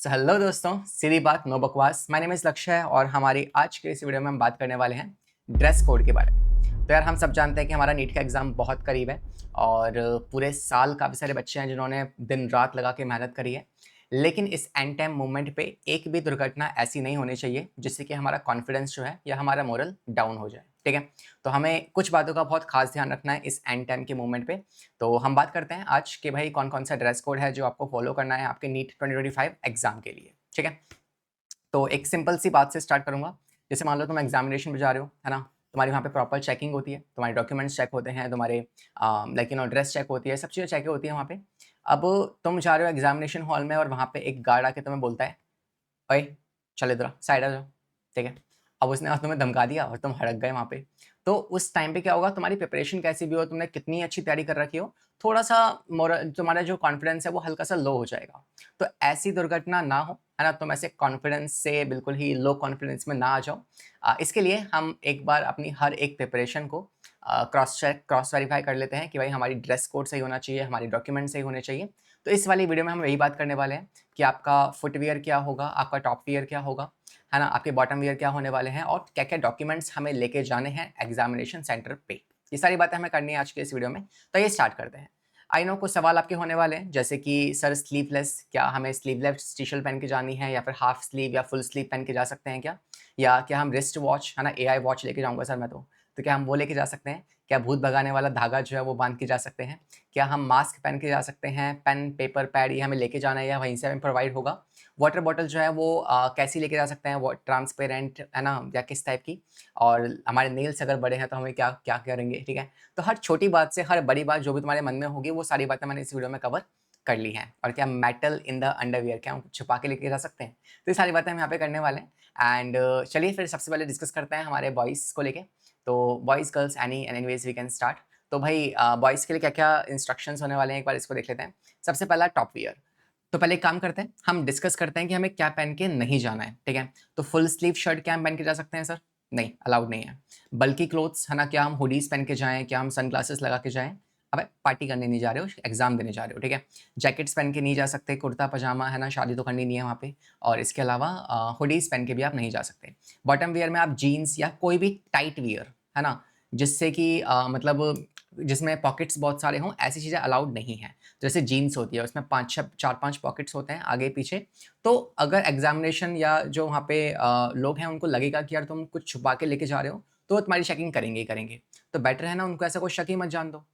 Hello दोस्तों, सीधी बात no बकवास। माय नेम इज़ लक्ष्य और हमारी आज के इस वीडियो में हम बात करने वाले हैं ड्रेस कोड के बारे में। तो यार हम सब जानते हैं कि हमारा नीट का एग्ज़ाम बहुत करीब है और पूरे साल काफ़ी सारे बच्चे हैं जिन्होंने दिन रात लगा के मेहनत करी है। लेकिन इस एंड टाइम मोमेंट पे एक भी दुर्घटना ऐसी नहीं होनी चाहिए जिससे कि हमारा कॉन्फिडेंस जो है या हमारा मोरल डाउन हो जाए, ठीक है? तो हमें कुछ बातों का बहुत खास ध्यान रखना है इस एंड टाइम के मोमेंट पे। तो हम बात करते हैं आज कि भाई कौन-कौन सा ड्रेस कोड है जो आपको फॉलो करना है आपके नीट 2025 एग्ज़ाम के लिए, ठीक है? तो एक सिंपल सी बात से स्टार्ट करूँगा। जैसे मान लो तुम एग्ज़ामिनेशन में जा रहे हो, है ना? तुम्हारी वहाँ पे प्रॉपर चेकिंग होती है, तुम्हारे डॉक्यूमेंट्स चेक होते हैं, तुम्हारे ड्रेस चेक होती है, सब चीज़ें चेक होती हैं वहाँ पे। अब तुम जा रहे हो एग्ज़ामिनेशन हॉल में और वहाँ पे एक गार्ड आके तुम्हें बोलता है, "ओए, चल इधर आ, साइड आ जा।" ठीक है? अब उसने तुम्हें धमका दिया और तुम हड़क गए वहाँ पे। तो उस टाइम पे क्या होगा, तुम्हारी प्रिपरेशन कैसी भी हो, तुमने कितनी अच्छी तैयारी कर रखी हो, थोड़ा-सा तुम्हारा जो कॉन्फिडेंस है वो हल्का-सा लो हो जाएगा। तो ऐसी दुर्घटना ना हो, है ना? तुम ऐसे कॉन्फिडेंस से बिल्कुल ही लो कॉन्फिडेंस में ना आ जाओ। इसके लिए हम एक बार अपनी हर एक प्रिपरेशन को क्रॉस वेरीफाई कर लेते हैं कि भाई हमारी ड्रेस कोड सही होना चाहिए, हमारे डॉक्यूमेंट सही होने चाहिए। तो इस वाली वीडियो में हम यही बात करने वाले हैं कि आपका फुटवियर क्या होगा, आपका टॉप वियर क्या होगा, है ना? आपके बॉटम वियर क्या होने वाले हैं और क्या-क्या डॉक्यूमेंट्स हमें लेके जाने हैं एग्ज़ामिनेशन सेंटर पे। ये सारी बातें हमें करनी है आज के इस वीडियो में। तो ये स्टार्ट करते हैं। आई नो कुछ सवाल आपके होने वाले हैं जैसे कि सर स्लीवलेस, क्या हमें स्लीवलेस टी-शर्ट पहन के जानी है या फिर हाफ स्लीव या फुल स्लीव पहन के जा सकते हैं क्या? या क्या हम रिस्ट वॉच, है ना, एआई वॉच लेके जाऊँगा सर मैं तो क्या हम वो लेके जा सकते हैं? क्या भूत भगाने वाला धागा जो है वो बाँध के जा सकते हैं? क्या हम मास्क पहन के जा सकते हैं? पेन, पेपर, पैड ये हमें लेके जाना है या वहीं से हमें प्रोवाइड होगा? वाटर बॉटल जो है वो कैसी लेके जा सकते हैं? वो ट्रांसपेरेंट, है ना, या किस टाइप की? और हमारे नेल्स अगर बड़े हैं तो हमें क्या क्या करेंगे, ठीक है? तो हर छोटी बात से हर बड़ी बात जो भी तुम्हारे मन में होगी वो सारी बातें मैंने इस वीडियो में कवर कर ली हैं। और क्या मेटल इन द अंडरवियर क्या हम छुपा के लेके जा सकते हैं? तो ये सारी बातें हम यहाँ पे करने वाले हैं एंड चलिए फिर सबसे पहले डिस्कस करते हैं हमारे बॉयज़ को लेके। तो boys, girls anyways we can start. तो भाई बॉयज़ के लिए क्या-क्या इंस्ट्रक्शंस होने वाले हैं एक बार इसको देख लेते हैं। सबसे पहला टॉप वियर। तो पहले एक काम करते हैं, हम डिस्कस करते हैं कि हमें क्या पहन के नहीं जाना है, ठीक है? तो फुल स्लीव शर्ट क्या हम पहन के जा सकते हैं सर? नहीं, अलाउड नहीं है। बल्की क्लोथ्स, है ना, क्या हम हुडीज़ पहन के जाएँ, क्या हम सनग्लासेस लगा के जाएँ? अबे पार्टी करने नहीं जा रहे हो, एग्ज़ाम देने जा रहे हो, ठीक है? जैकेट्स पहन के नहीं जा सकते, कुर्ता-पजामा, है ना, शादी तो करनी नहीं है वहाँ पे। और इसके अलावा हुडीज़ पहन के भी आप नहीं जा सकते। बॉटम वियर में आप जीन्स या कोई भी टाइट वियर, है ना, जिससे कि मतलब जिसमें पॉकेट्स बहुत सारे हों, ऐसी चीज़ें अलाउड नहीं हैं। जैसे जीन्स होती है, उसमें 5-6 4-5 पॉकेट्स होते हैं आगे-पीछे। तो अगर एग्ज़ामिनेशन या जो वहाँ पे लोग हैं उनको लगेगा कि यार तुम कुछ छुपा के लेके जा रहे हो, तो वो तुम्हारी चेकिंग करेंगे ही करेंगे। तो बेटर है ना उनको ऐसा कोई शक ही मत जान दो।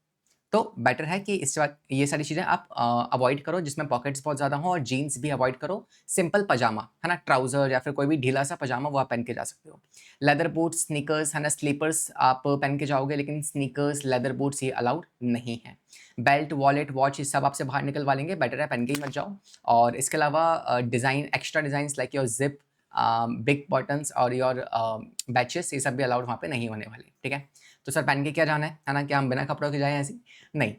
तो बेटर है कि इस वक़्त ये सारी चीज़ें आप अवॉइड करो जिसमें पॉकेट्स बहुत ज़्यादा हों और जीन्स भी अवॉइड करो। सिंपल पजामा, है ना, ट्राउज़र या फिर कोई भी ढीला-सा पजामा वो आप पहन के जा सकते हो। लेदर बूट्स, स्नीकर्स, है ना, स्लीपर्स आप पहन के जाओगे लेकिन स्नीकर्स, लेदर बूट्स ये अलाउड नहीं है। बेल्ट, वॉलेट, वॉच ये सब आपसे बाहर निकलवा लेंगे, बेटर है पहन के ही मत जाओ। और इसके अलावा design extra designs like your zip, big buttons और योर बैचेस ये सब भी अलाउड वहाँ पे नहीं होने वाले, ठीक है? तो सर पहन के क्या जाना है ना? क्या हम बिना कपड़ों के जाएँ ऐसे ही? नहीं।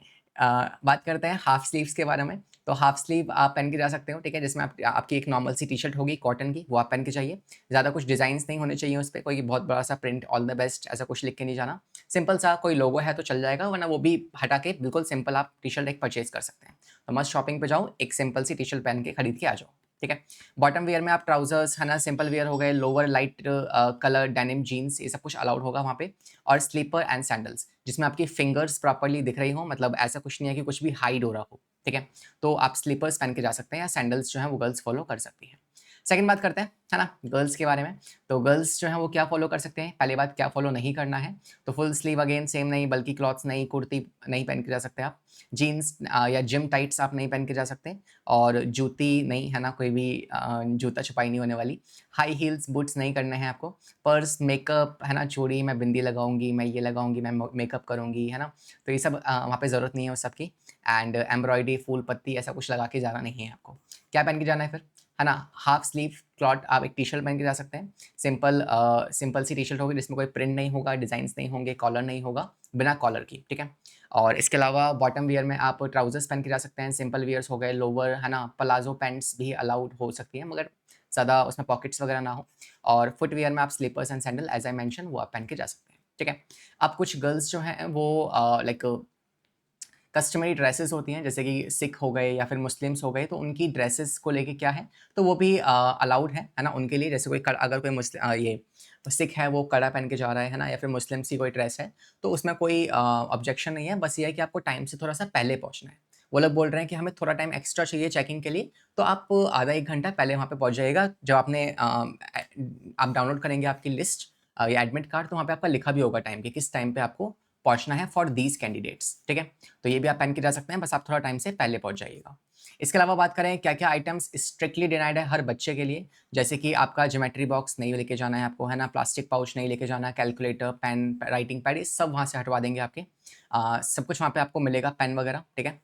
बात करते हैं हाफ स्लीव्स के बारे में। तो हाफ स्लीव आप पहन के जा सकते हो, ठीक है? जिसमें आप आपकी एक नॉर्मल सी टी-शर्ट होगी कॉटन की, वो आप पहन के जाइए। ज़्यादा कुछ डिज़ाइन्स नहीं होने चाहिए उसपे, कोई बहुत बड़ा-सा प्रिंट ऑल द बेस्ट ऐसा कुछ लिख के नहीं जाना। सिंपल सा कोई लोगो है तो चल जाएगा, वरना वो भी हटा के बिल्कुल सिंपल आप टी-शर्ट एक परचेज़ कर सकते हैं। तो मस्त शॉपिंग पे जाओ, एक सिंपल सी टी-शर्ट पहन के खरीद के आ जाओ, ठीक है? बॉटम वियर में आप ट्राउज़र्स, है ना, सिंपल वियर हो गए, lower light colour denim jeans ये सब कुछ अलाउड होगा वहाँ पे। और स्लीपर एंड सैंडल्स जिसमें आपकी फिंगर्स प्रॉपर्ली दिख रही हो, मतलब ऐसा कुछ नहीं है कि कुछ भी हाइड हो रहा हो, ठीक है? तो आप स्लीपर्स पहन के जा सकते हैं या सैंडल्स जो हैं वो गर्ल्स फॉलो कर सकती हैं। सेकंड बात करते हैं, है ना, गर्ल्स के बारे में। तो गर्ल्स जो हैं वो क्या फॉलो कर सकते हैं? पहली बात क्या फॉलो नहीं करना है? तो फुल स्लीव अगेन सेम नहीं, बल्कि क्लॉथ्स नहीं, कुर्ती नहीं पहन के जा सकते आप। जीन्स या जिम टाइट्स आप नहीं पहन के जा सकते और जूती नहीं, है ना, कोई भी जूता छुपाई नहीं होने वाली। हाई हील्स बूट्स नहीं करने हैं आपको। पर्स, मेकअप, है ना, चूड़ी, मैं बिंदी लगाऊँगी, मैं ये लगाऊँगी, मैं मेकअप करूँगी, है ना? तो ये सब वहाँ पे ज़रूरत नहीं है उस सब की। एंड एम्ब्रॉयडरी, फूल पत्ती ऐसा कुछ लगा के जाना नहीं है आपको। क्या पहन के जाना है फिर? है ना? हाफ स्लीव क्लॉथ आप एक टी-शर्ट पहन के जा सकते हैं। सिंपल सी टी-शर्ट होगी जिसमें कोई प्रिंट नहीं होगा, डिज़ाइन्स नहीं होंगे, कॉलर नहीं होगा, बिना कॉलर की, ठीक है? और इसके अलावा बॉटम वियर में आप ट्राउज़र्स पहन के जा सकते हैं, सिंपल वियर्स हो गए, लोवर, है ना, प्लाज़ो पैंट्स भी अलाउड हो सकती हैं, मगर ज़्यादा उसमें पॉकेट्स वगैरह ना हो। और फुटवियर में आप slippers and sandal as I mention वो आप पहन के जा सकते हैं, ठीक है? अब कुछ गर्ल्स जो हैं वो लाइक कस्टमरी ड्रेसेस होती हैं, जैसे कि सिख हो गए या फिर मुस्लिम्स हो गए, तो उनकी ड्रेसेस को लेके क्या है, तो वो भी अलाउड है ना, उनके लिए। जैसे कोई अगर कोई ये सिख है वो कड़ा पहन के जा रहा है ना, या फिर मुस्लिम्स की कोई ड्रेस है, तो उसमें कोई ऑब्जेक्शन नहीं है। बस ये है कि आपको टाइम से थोड़ा सा पहले पहुंचना है। वो लोग बोल रहे हैं कि हमें थोड़ा टाइम एक्स्ट्रा चाहिए चेकिंग के लिए, तो आप आधा 1 घंटा पहले वहाँ पे पहुँच जाइएगा। जब आप डाउनलोड करेंगे आपकी लिस्ट या एडमिट कार्ड, तो वहाँ पे आपका लिखा भी होगा टाइम कि किस टाइम पे आपको पहुँचना है फॉर दीज कैंडिडेट्स, ठीक है? तो ये भी आप पहन के जा सकते हैं, बस आप थोड़ा टाइम से पहले पहुँच जाइएगा। इसके अलावा बात करें क्या-क्या आइटम्स स्ट्रिक्टली डिनाइड है हर बच्चे के लिए, जैसे कि आपका ज्योमेट्री बॉक्स नहीं लेके जाना है आपको, है ना? प्लास्टिक पाउच नहीं लेके जाना, कैलकुलेटर, पेन, राइटिंग पैड, ये सब वहाँ से हटवा देंगे आपके। सब कुछ वहाँ पे आपको मिलेगा, पेन वगैरह, ठीक है?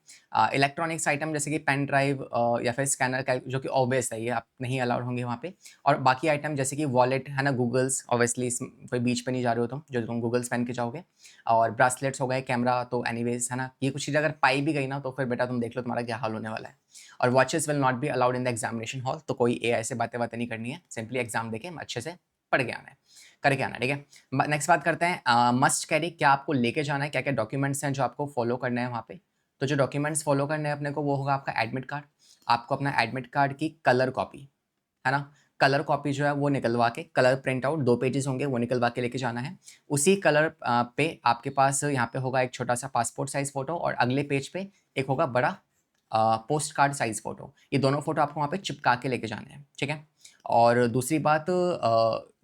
इलेक्ट्रॉनिक्स आइटम जैसे कि पेन ड्राइव या फिर स्कैनर जो कि ऑब्वियस है, ये आप नहीं अलाउड होंगे वहाँ पे। और बाकी आइटम जैसे कि वॉलेट, है ना? गूगल्स, ऑब्वियसली कोई बीच पे नहीं जा रहे हो तुम, जो तुम गूगल्स पहन के जाओगे। और ब्रेसलेट्स हो गए, कैमरा तो एनीवेज, है ना? ये कुछ चीज़ें अगर पाई भी गई ना, तो फिर बेटा तुम देख लो तुम्हारा क्या हाल होने वाला है। और watches will not be allowed in the examination hall, तो कोई ऐसे बातें नहीं करनी है, सिंपली एग्जाम देके अच्छे से पढ़ के आना है, करके आना है, ठीक है? नेक्स्ट बात करते हैं मस्ट कैरी, क्या आपको लेके जाना है, क्या-क्या डॉक्यूमेंट्स हैं जो आपको फॉलो करने हैं वहाँ पे। तो जो डॉक्यूमेंट्स फॉलो करने हैं अपने को, वो होगा आपका एडमिट कार्ड। आपको अपना एडमिट कार्ड की कलर कॉपी, है ना? कलर कॉपी जो है वो निकलवा के, कलर प्रिंट आउट 2 पेजेस होंगे, वो निकलवा के लेके जाना है। उसी कलर पे आपके पास यहाँ पे होगा एक छोटा-सा पासपोर्ट साइज़ फ़ोटो, और अगले पेज पे एक होगा बड़ा पोस्ट कार्ड साइज़ फ़ोटो। ये दोनों फ़ोटो आपको वहाँ पे चिपका के लेके जाने हैं, ठीक है? और दूसरी बात,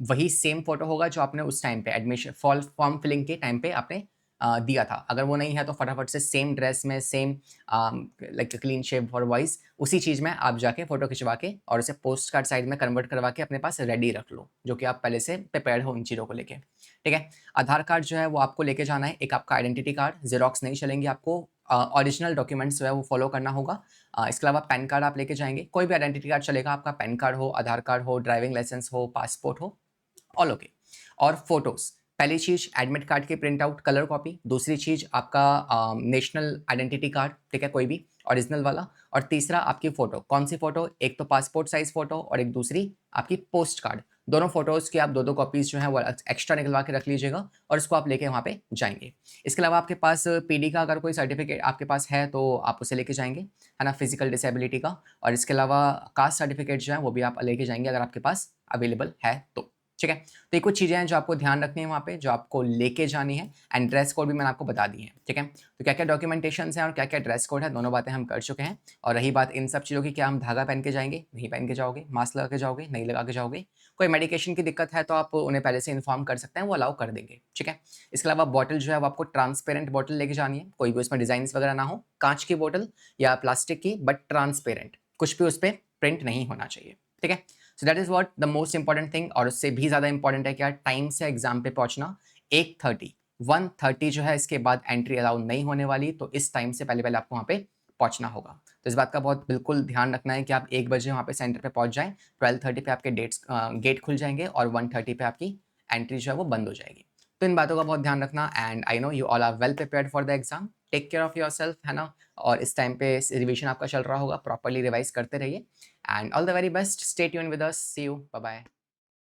वही सेम फ़ोटो होगा जो आपने उस टाइम पे एडमिशन फॉर्म फिलिंग के टाइम पे आपने दिया था। अगर वो नहीं है तो फटाफट से सेम ड्रेस में, same like clean shave for voice, उसी चीज़ में आप जाके फ़ोटो खिंचवा के और उसे पोस्ट कार्ड साइज़ में कन्वर्ट करवा के अपने पास रेडी रख लो, जो कि आप पहले से प्रिपेयर्ड हो इन चीज़ों को लेके, ठीक है? आधार कार्ड जो है वो आपको लेके जाना है, एक आपका आइडेंटिटी कार्ड, ज़ेरॉक्स नहीं चलेंगे आपको, ओरिजिनल डॉक्यूमेंट्स जो है वो फॉलो करना होगा। इसके अलावा पैन कार्ड आप लेके जाएँगे, कोई भी आइडेंटिटी कार्ड चलेगा आपका, पैन कार्ड हो, आधार कार्ड हो, ड्राइविंग लाइसेंस हो, पासपोर्ट हो, ऑल ओके। और फोटोज़, पहली चीज़ एडमिट कार्ड की प्रिंट आउट कलर कॉपी, दूसरी चीज़ आपका नेशनल आइडेंटिटी कार्ड, ठीक है, कोई भी ओरिजिनल वाला, और तीसरा आपकी फ़ोटो। कौन सी फ़ोटो? एक तो पासपोर्ट साइज़ फ़ोटो और एक दूसरी आपकी पोस्ट कार्ड। दोनों फ़ोटोज़ की आप 2-2 कॉपीज़ जो हैं वो एक्स्ट्रा निकलवा के रख लीजिएगा, और इसको आप लेके वहाँ पे जाएँगे। इसके अलावा आपके पास पीडी का अगर कोई सर्टिफ़िकेट आपके पास है तो आप उसे लेके जाएँगे, है ना? फिज़िकल डिसेबिलिटी का, और इसके अलावा कास्ट सर्टिफ़िकेट जो है वो भी आप लेके जाएँगे अगर आपके पास अवेलेबल है तो। ठीक है? तो ये कुछ चीज़ें हैं जो आपको ध्यान रखनी है वहाँ पे, जो आपको लेके जानी है, एंड ड्रेस कोड भी मैंने आपको बता दी है, ठीक है? तो क्या-क्या डॉक्यूमेंटेशंस हैं और क्या-क्या ड्रेस कोड है, दोनों बातें हम कर चुके हैं। और रही बात इन सब चीज़ों की, क्या हम धागा पहन के जाएँगे? नहीं पहन के जाओगे। मास्क लगा के जाओगे? नहीं लगा के जाओगे। कोई मेडिकेशन की दिक्कत है तो आप उन्हें पहले से इन्फॉर्म कर सकते हैं, वो अलाउ कर देंगे, ठीक है? इसके अलावा बॉटल जो है वो आपको ट्रांसपेरेंट बॉटल लेके जानी है, कोई भी उसमें डिज़ाइन्स वगैरह ना हो, काँच की बॉटल या प्लास्टिक की, बट ट्रांसपेरेंट, कुछ भी उस पे प्रिंट नहीं होना चाहिए, ठीक है? So that is what the most important thing. और उससे भी ज़्यादा इंपॉर्टेंट है क्या, टाइम से एग्जाम पे पहुंचना। 1:30 1:30 जो है इसके बाद एंट्री अलाउ नहीं होने वाली, तो इस टाइम से पहले पहले आपको वहाँ पे पहुंचना होगा। तो इस बात का बहुत बिल्कुल ध्यान रखना है कि आप 1 बजे वहाँ पे सेंटर पे पहुंच जाएं। 12:30 पे आपके गेट खुल जाएंगे और 1:30 पे आपकी एंट्री जो है वो बंद हो जाएगी। तो इन बातों का बहुत ध्यान रखना, and I know you all are well prepared for the exam. Take care of your self, है ना? और इस टाइम पे रिविजन आपका चल रहा होगा, प्रॉपरली रिवाइज करते रहिए, and all the very best. Stay tuned with us. See you. Bye bye.